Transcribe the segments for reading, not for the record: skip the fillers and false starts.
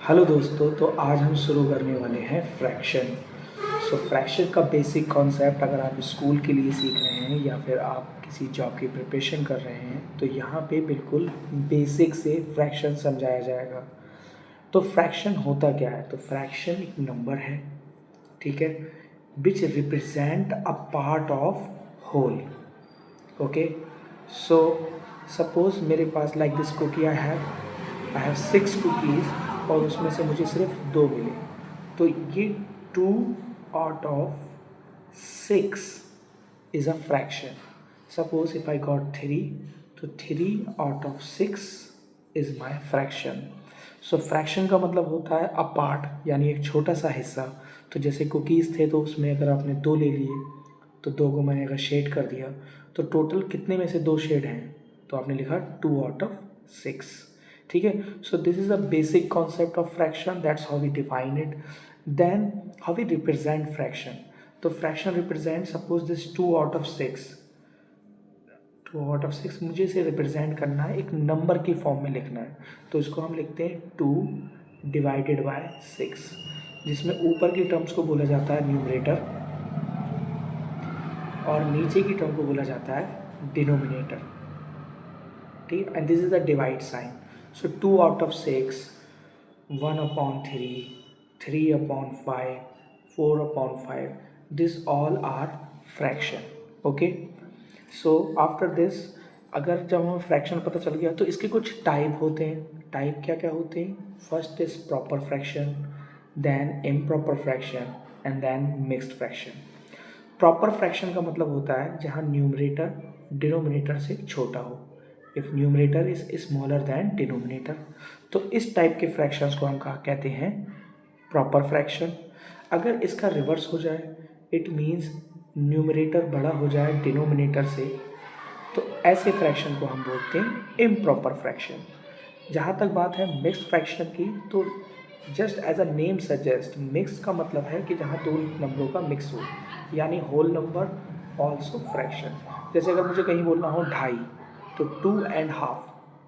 Hello दोस्तों, तो आज हम शुरू करने वाले हैं फ्रैक्शन। फ्रैक्शन का बेसिक कॉन्सेप्ट अगर आप स्कूल के लिए सीख रहे हैं या फिर आप किसी जॉब की प्रिपरेशन कर रहे हैं तो यहाँ पे बिल्कुल बेसिक से फ्रैक्शन समझाया जाएगा। तो फ्रैक्शन होता क्या है? तो फ्रैक्शन एक नंबर है, ठीक है, which represent a part of whole. Okay, so suppose मेरे पास like this cookie I have 6 cookies और उसमें से मुझे सिर्फ 2 मिले, तो ये 2 out of 6 is a fraction. Suppose if I got 3, तो 3 out of 6 is my fraction. So fraction का मतलब होता है अ पार्ट, यानी एक छोटा सा हिस्सा। तो जैसे कुकीज़ थे तो उसमें अगर आपने 2 ले लिए तो 2 को मैंने अगर शेड कर दिया तो टोटल कितने में से 2 शेड हैं, तो आपने लिखा 2 आउट ऑफ 6। ठीक है, so this is a basic concept of fraction, that's how we define it. Then how we represent fraction. तो fraction represent, suppose this 2 out of 6, 2 out of 6 मुझे इसे रिप्रेजेंट करना है, एक नंबर की फॉर्म में लिखना है। तो इसको हम लिखते हैं 2 डिवाइडेड बाय 6, जिसमें ऊपर की टर्म्स को बोला जाता है न्यूमरेटर और नीचे की टर्म को बोला जाता है डिनोमिनेटर। ठीक है, and this is the divide sign. So 2 out of 6, 1/3, 3/5, 4/5, this all are fraction. Okay, so after this, अगर जब हमें फ्रैक्शन पता चल गया तो इसके कुछ टाइप होते हैं। टाइप क्या क्या होते हैं? First is proper fraction, then improper fraction and then mixed fraction. Proper fraction का मतलब होता है जहाँ न्यूमरेटर डिनोमिनेटर से छोटा हो, if numerator is smaller than denominator. तो इस टाइप के फ्रैक्शंस को हम कहा कहते हैं प्रॉपर फ्रैक्शन। अगर इसका रिवर्स हो जाए, इट मीन्स न्यूमरेटर बड़ा हो जाए डिनोमिनेटर से, तो ऐसे फ्रैक्शन को हम बोलते हैं इम्प्रॉपर फ्रैक्शन। जहाँ तक बात है मिक्स्ड फ्रैक्शन की, तो just as a name suggest, mix का मतलब है कि जहाँ 2 नंबरों का मिक्स हो, यानी होल नंबर ऑल्सो फ्रैक्शन। जैसे अगर मुझे कहीं बोलना हो 2.5, तो 2.5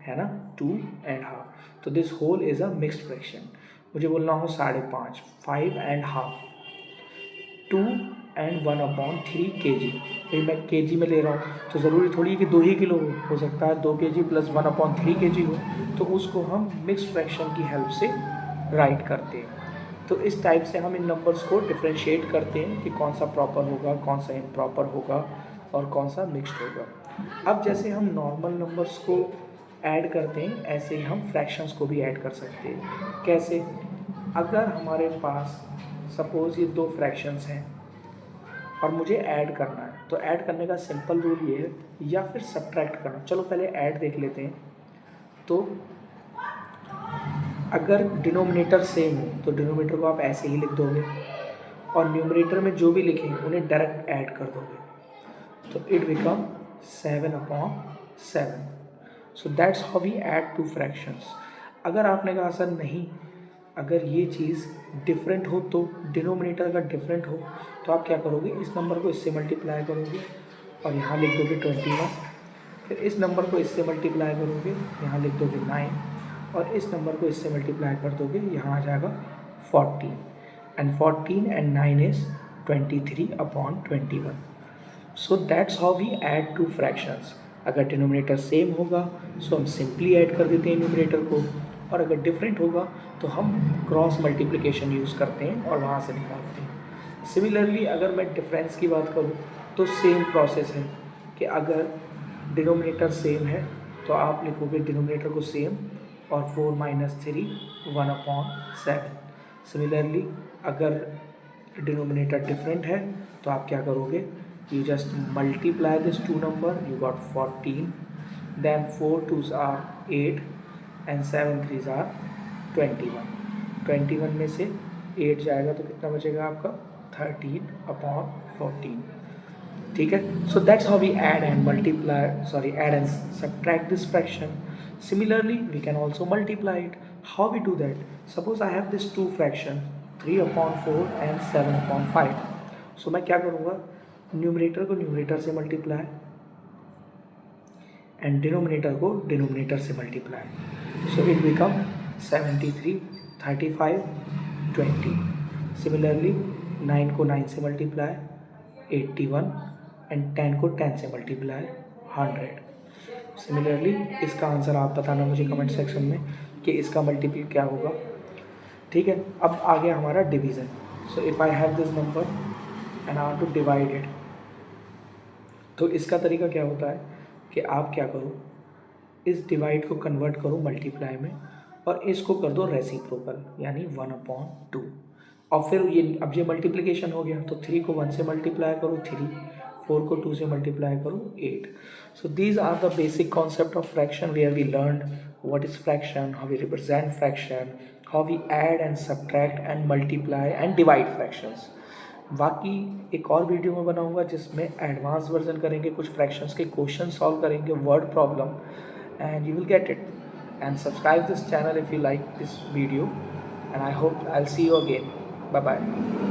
है ना, 2.5, तो this whole is a mixed fraction. मुझे बोलना हो 5.5, 5.5, 2 and 1/3 kg। भाई मैं kg में ले रहा हूँ तो ज़रूरी थोड़ी है कि 2 ही किलो हो सकता है 2 kg प्लस 1/3 kg हो, तो उसको हम मिक्स फ्रैक्शन की हेल्प से राइट करते हैं। तो इस टाइप से हम इन नंबर्स को डिफ्रेंशिएट करते हैं कि कौन सा प्रॉपर होगा, कौन सा इम्प्रॉपर होगा और कौन सा मिक्स्ड होगा। अब जैसे हम नॉर्मल नंबर्स को ऐड करते हैं, ऐसे ही हम फ्रैक्शंस को भी ऐड कर सकते हैं। कैसे? अगर हमारे पास सपोज़ ये 2 फ्रैक्शंस हैं और मुझे ऐड करना है, तो ऐड करने का सिंपल रूल ये है, या फिर सब्ट्रैक्ट करना। चलो पहले ऐड देख लेते हैं। तो अगर डिनोमिनेटर सेम हो तो डिनोमिनेटर को आप ऐसे ही लिख दोगे और न्यूमरेटर में जो भी लिखें उन्हें डायरेक्ट ऐड कर दोगे, तो it become 7/7। So that's how we add 2 fractions. अगर आपने कहा सर नहीं, अगर ये चीज़ डिफरेंट हो, तो डिनोमिनेटर अगर डिफरेंट हो तो आप क्या करोगे, इस नंबर को इससे मल्टीप्लाई करोगे और यहाँ लिख दोगे 21, फिर इस नंबर को इससे मल्टीप्लाई करोगे, यहाँ लिख दोगे 9, और इस नंबर को इससे मल्टीप्लाई कर दोगे, यहाँ आ जाएगा 14, and 14 and 9 is 23/21। So that's how we add 2 fractions. अगर डिनोमिनेटर सेम होगा सो हम सिंपली ऐड कर देते हैं न्यूमरेटर को, और अगर डिफरेंट होगा तो हम क्रॉस मल्टीप्लिकेशन यूज़ करते हैं और वहाँ से निकालते हैं। सिमिलरली अगर मैं डिफरेंस की बात करूँ तो सेम प्रोसेस है कि अगर डिनोमिनेटर सेम है तो आप लिखोगे डिनोमिनेटर को सेम और 4 - 3 1/7। सिमिलरली अगर डिनोमिनेटर डिफरेंट है तो आप क्या करोगे, you just multiply this 2 number, you got 14, then 4 2s are 8 and 7 3s are 21। 21 में से 8 जाएगा तो कितना बचेगा आपका 13/14। ठीक है, so that's how we add and multiply, add and subtract this fraction. Similarly we can also multiply it. How we do that? Suppose I have this 2 fraction 3/4 and 7/5। So मैं क्या करूँगा, न्यूमरेटर को न्यूमरेटर से multiply and denominator को denominator से multiply, so it become 73 35 20. Similarly 9 को 9 से multiply 81 and 10 को 10 से मल्टीप्लाई 100. सिमिलरली इसका आंसर आप बताना मुझे कमेंट सेक्शन में कि इसका मल्टीपल क्या होगा. ठीक है, अब आ गया हमारा division. So if I have this number and I want to divide it, तो इसका तरीका क्या होता है कि आप क्या करो, इस डिवाइड को कन्वर्ट करो मल्टीप्लाई में और इसको कर दो रेसिप्रोकल, यानी 1/2. और फिर ये अब ये मल्टीप्लिकेशन हो गया, तो 3 को 1 से मल्टीप्लाई करो 3, 4 को 2 से मल्टीप्लाई करो 8. So these are the basic concept of fraction where we learned what is fraction, how we represent fraction, how we add and subtract and multiply and divide fractions. बाकी एक और वीडियो में बनाऊंगा जिसमें एडवांस वर्जन करेंगे, कुछ fractions के question solve करेंगे, word problem, and you will get it. And subscribe this channel if you like this video, and I hope I'll see you again. Bye bye.